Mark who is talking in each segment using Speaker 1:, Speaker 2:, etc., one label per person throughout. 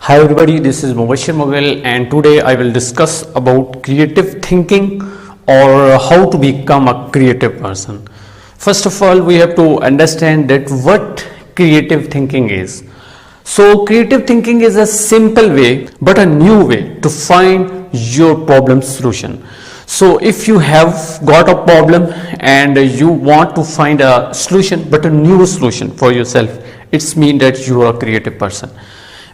Speaker 1: Hi everybody, this is Mubashir Mughal and today I will discuss about creative thinking or how to become a creative person. First of all, we have to understand that what creative thinking is. So creative thinking is a simple way but a new way to find your problem solution. So if you have got a problem and you want to find a solution but a new solution for yourself, it's mean that you are a creative person.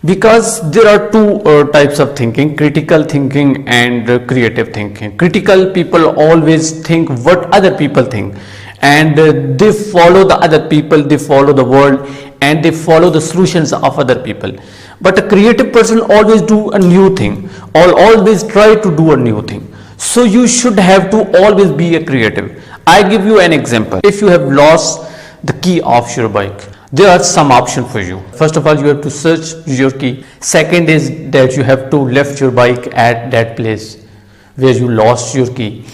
Speaker 1: Because there are two types of thinking, critical thinking and creative thinking. Critical people always think what other people think, and they follow the other people, they follow the world, and they follow the solutions of other people. But a creative person always do a new thing, or always try to do a new thing. So you should have to always be a creative. I give you an example. If you have lost the key of your bike, there are some options for you. First of all, you have to search your key. Second is that you have to left your bike at that place where you lost your key.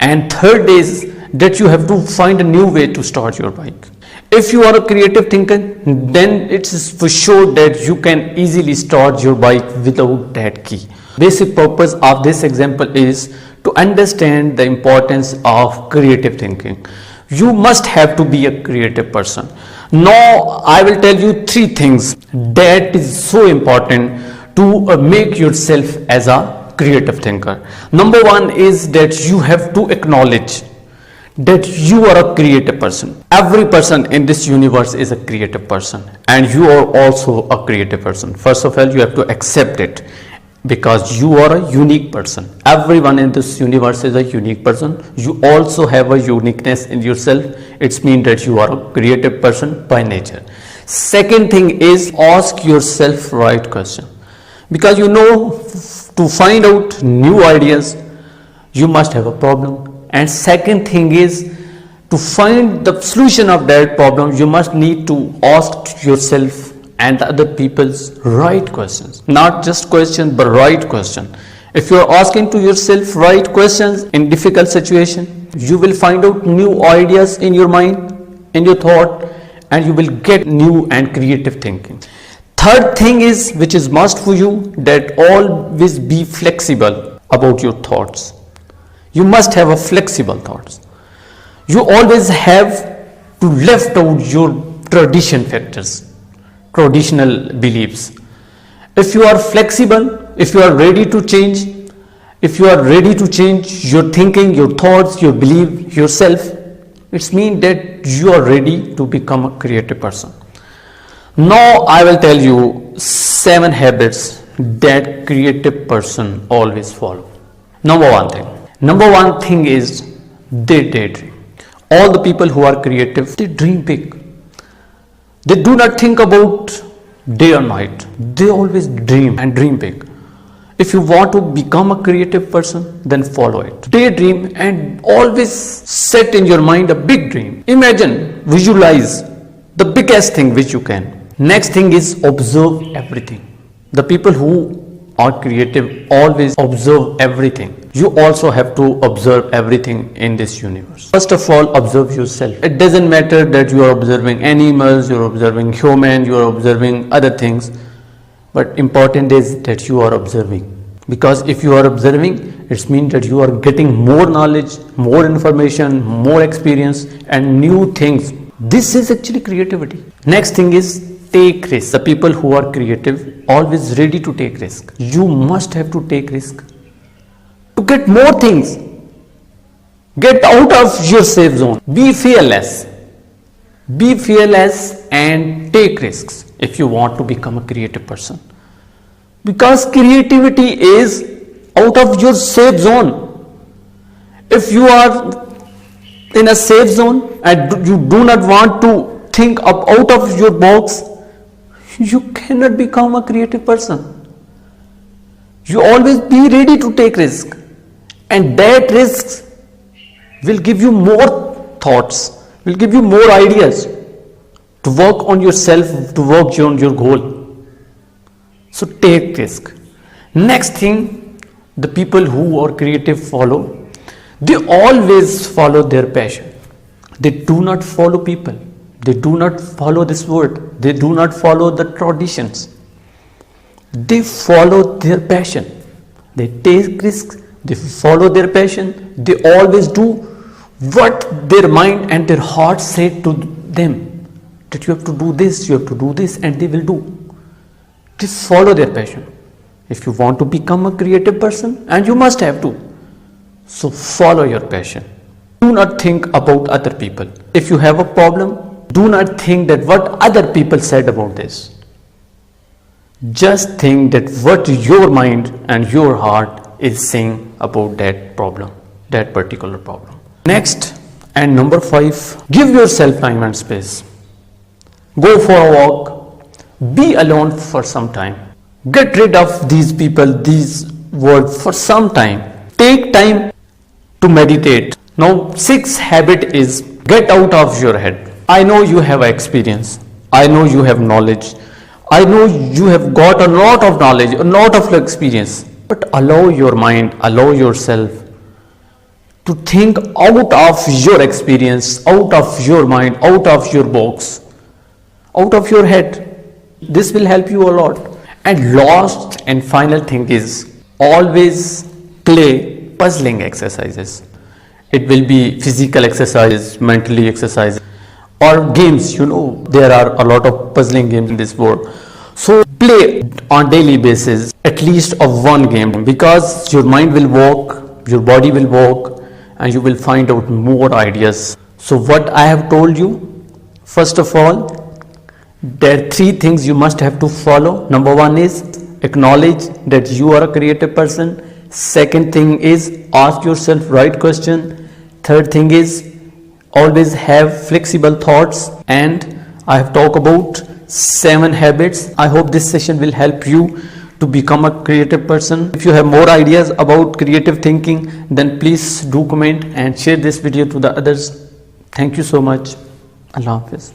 Speaker 1: And third is that you have to find a new way to start your bike. If you are a creative thinker, then it's for sure that you can easily start your bike without that key. Basic purpose of this example is to understand the importance of creative thinking. You must have to be a creative person. Now I will tell you three things that is so important to make yourself as a creative thinker. Number one is that you have to acknowledge that you are a creative person. Every person in this universe is a creative person, and you are also a creative person. First of all, you have to accept it, because you are a unique person. Everyone in this universe is a unique person. You also have a uniqueness in yourself. It means that you are a creative person by nature. Second thing is, ask yourself right question, because you know, to find out new ideas you must have a problem. And second thing is, to find the solution of that problem you must need to ask yourself and other people's right questions. Not just questions, but right question. If you are asking to yourself right questions in difficult situation, you will find out new ideas in your mind, in your thought, and you will get new and creative thinking. Third thing is, which is must for you, that always be flexible about your thoughts. You must have a flexible thoughts. You always have to left out your tradition factors, traditional beliefs. If you are flexible, if you are ready to change, if you are ready to change your thinking, your thoughts, your belief, yourself, it means that you are ready to become a creative person. Now I will tell you 7 habits that creative person always follow. Number one thing is, they daydream. All the people who are creative, they dream big. They do not think about day or night. They always dream and dream big. If you want to become a creative person, then follow it. Daydream and always set in your mind a big dream. Imagine, visualize the biggest thing which you can. Next thing is, observe everything. The people who are creative always observe everything. You also have to observe everything in this universe. First of all, observe yourself. It doesn't matter that you are observing animals, you are observing humans, you are observing other things, but important is that you are observing. Because if you are observing, it means that you are getting more knowledge, more information, more experience, and new things. This is actually creativity. Next thing is, take risks. The people who are creative always ready to take risk. You must have to take risk to get more things. Get out of your safe zone. Be fearless. Be fearless and take risks if you want to become a creative person. Because creativity is out of your safe zone. If you are in a safe zone and you do not want to think out of your box, you cannot become a creative person. You always be ready to take risk, and that risks will give you more thoughts, will give you more ideas to work on yourself, to work on your goal. So take risk. Next thing, the people who are creative follow, they always follow their passion. They do not follow people. They do not follow this word. They do not follow the traditions. they follow their passion. They take risks, they follow their passion, they always do what their mind and their heart say to them. That you have to do this, you have to do this, and they will do. They follow their passion. If you want to become a creative person, and you must have to, so follow your passion. Do not think about other people. If you have a problem, do not think that what other people said about this. Just think that what your mind and your heart is saying about that problem, that particular problem. Next, and number 5, give yourself time and space. Go for a walk, be alone for some time. Get rid of these people, these words for some time. Take time to meditate. Now, 6th habit is get out of your head. I know you have experience. I know you have knowledge. I know you have got a lot of knowledge, a lot of experience. But allow your mind, allow yourself to think out of your experience, out of your mind, out of your box, out of your head. This will help you a lot. And last and final thing is always play puzzling exercises. It will be physical exercises, mentally exercises, or games. There are a lot of puzzling games in this world. So play on daily basis at least of one game, because your mind will work, your body will work, and you will find out more ideas. So what I have told you, first of all, there are 3 things you must have to follow. Number 1 is acknowledge that you are a creative person. Second thing is ask yourself right question. Third thing is always have flexible thoughts. And I have talked about 7 habits. I hope this session will help you to become a creative person. If you have more ideas about creative thinking, then please do comment and share this video to the others. Thank you so much. Allah Hafiz.